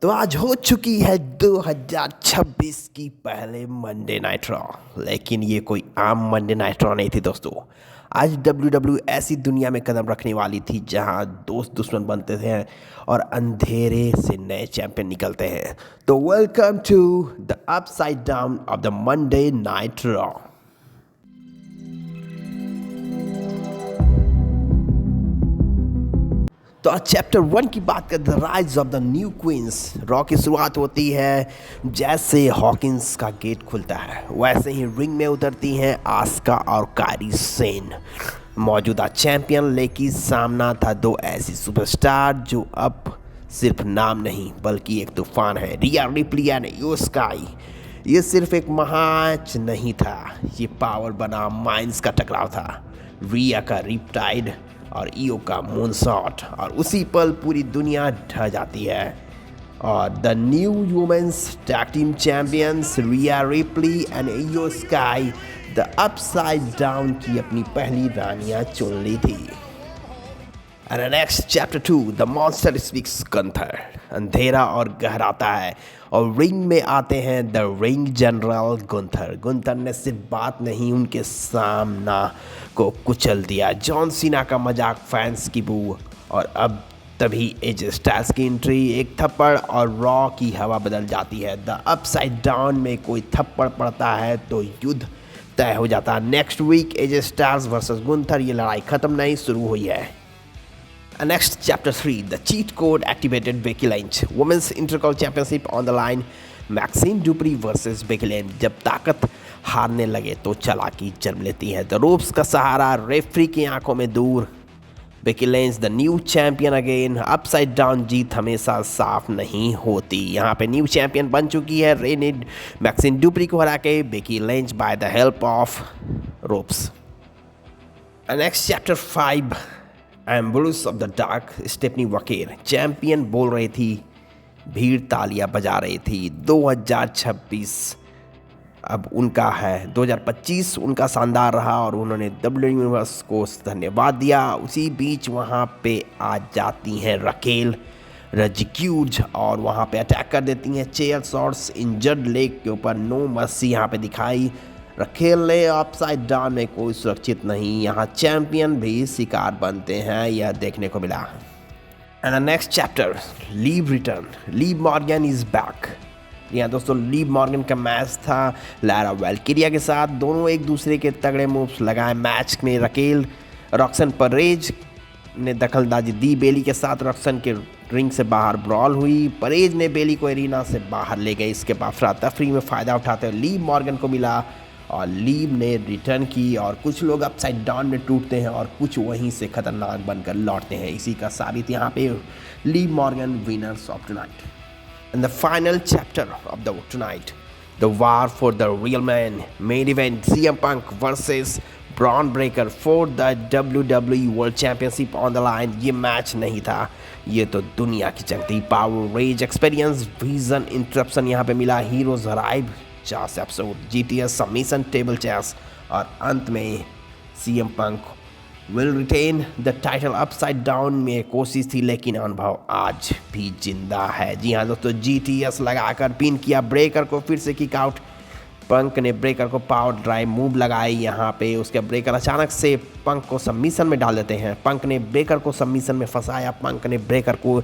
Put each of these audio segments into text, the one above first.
तो आज हो चुकी है 2026 की पहले मंडे नाइट रॉ। लेकिन ये कोई आम मंडे नाइट रॉ नहीं थी दोस्तों। आज WWE ऐसी दुनिया में कदम रखने वाली थी जहां दोस्त दुश्मन बनते थे और अंधेरे से नए चैंपियन निकलते हैं। तो welcome to the upside down of the Monday night Raw. तो आज चैप्टर 1 की बात करें, the rise of the new queens. Raw की शुरुआत होती है जैसे हॉकिंस का गेट खुलता है वैसे ही रिंग में उतरती हैं आस्का और कायरी सेन। मौजूदा चैंपियन लेकिन सामना था दो ऐसी सुपरस्टार जो अब सिर्फ नाम नहीं बल्कि एक तूफान है, रिया रिप्ली एंड इयो स्काई। ये सिर्फ एक मैच नहीं था, ये पावर बना माइंड्स का टकराव था। रिया का रिपटाइड और ईओ का मूनशॉट और उसी पल पूरी दुनिया ढह जाती है। और the new women's tag team champions Rhea Ripley and IYO Sky the upside down की अपनी पहली रानियां चुन ली थी। And next chapter 2 the monster speaks Gunther. अंधेरा और गहराता है और रिंग में आते हैं the ring general Gunther. Gunther ने सिर्फ बात नहीं उनके सामना को कुचल दिया। जॉन सीना का मजाक, फैंस की बू और अब तभी एज स्टाइल्स की एंट्री, एक थप्पड़ और रॉ की हवा बदल जाती है। द अपसाइड डाउन में कोई थप्पड़ पड़ता है तो युद्ध तय हो जाता है। Next week AJ Styles versus Gunther, ये लड़ाई खत्म नहीं शुरू हुई है। Next chapter 3 the cheat code activated Becky Lynch women's intercontinental championship on the line Maxine Dupri versus Becky Lynch। जब ताकत हारने लगे तो चालाकी जन्म लेती है। द रोप्स का सहारा, रेफरी की आंखों में दूर। Becky Lynch the new champion again. Upside down जीत हमेशा साफ नहीं होती। यहाँ पे न्यू चैंपियन बन चुकी है रेनिड मैक्सिन डुप्री को हरा के Becky Lynch by the help of ropes. Next chapter 5 embrace of the dark Stephanie Vaquer. Champion बोल रही थी, भीड़ तालियां बजा रही थी। 2026 अब उनका है, 2025 उनका शानदार रहा और उन्होंने WWE यूनिवर्स को धन्यवाद दिया। उसी बीच वहाँ पे आ जाती हैं रकेल रजिक्यूज और वहाँ पे अटैक कर देती हैं। चेयर शॉट्स इंजर्ड लेग के ऊपर, नो मर्सी यहाँ पे दिखाई। रखेल ने अपसाइड डाउन में कोई सुरक्षित नहीं, यहाँ चैंपियन भी शिकार बनते हैं, यह देखने को मिला। And the next chapter leave return, leave Morgan is back. यहाँ दोस्तों लीव मॉर्गन का मैच था लारा वेल्किरिया के साथ। दोनों एक दूसरे के तगड़े मूव्स लगाए। मैच में रकेल रॉक्सन परेज ने दखलंदाजी दी बेली के साथ। रॉक्सन के रिंग से बाहर ब्रॉल हुई, परेज ने बेली को एरिना से बाहर ले गए। इसके बाद अफरा तफरी में फ़ायदा उठाते हुए लीव मॉर्गन को मिला और लीव ने रिटर्न की। और कुछ लोग अपसाइड डाउन में टूटते हैं और कुछ वहीं से खतरनाक बनकर लौटते हैं। इसी का साबित यहाँ पे Liv Morgan winners of tonight. And the final chapter of the tonight the war for the real man, main event CM Punk versus Bron Breakker for the WWE world championship on the line. ये match नहीं था, ये तो दुनिया की जंग थी। Power, rage, experience, vision, interruption यहाँ पे मिला। Heroes arrive, 4 episode, GTS, submission, table chase और अंत में CM Punk will retain the title. Upside down में कोशिश थी लेकिन अनुभव आज भी जिंदा है। जी हाँ दोस्तों, जीटीएस लगाकर पिन किया ब्रेकर को, फिर से किक आउट। पंक ने ब्रेकर को पावर ड्राइव मूव लगाई यहाँ पे। उसके ब्रेकर अचानक से पंक को सबमिशन में डाल देते हैं। पंक ने ब्रेकर को सबमिशन में फंसाया। पंक ने ब्रेकर को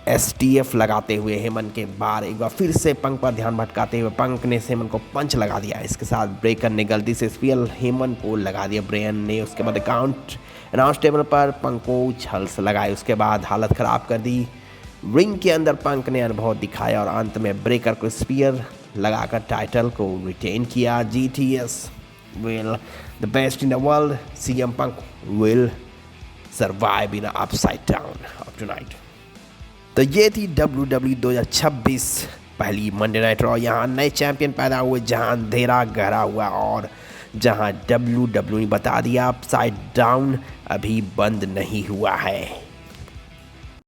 STF लगाते हुए हेमन के बाहर एक बार फिर से पंक पर ध्यान भटकाते हुए पंक ने हेमन को पंच लगा दिया। इसके साथ ब्रेकर ने गलती से स्पीयर हेमन को लगा दिया। ब्रेन ने उसके बाद अनाउंस टेबल पर पंक को उछल से लगाए। उसके बाद हालत ख़राब कर दी। रिंग के अंदर पंक ने अनुभव दिखाया और अंत में ब्रेकर को स्पीयर लगाकर टाइटल को रिटेन किया। GTS will the best in the world, CM punk will survive in upside down of tonight. तो ये थी WWE 2026 पहली मंडे नाइट रॉ। यहाँ नए चैंपियन पैदा हुए, जहाँ अंधेरा गहरा हुआ और जहाँ WWE ने बता दिया अपसाइड डाउन अभी बंद नहीं हुआ है।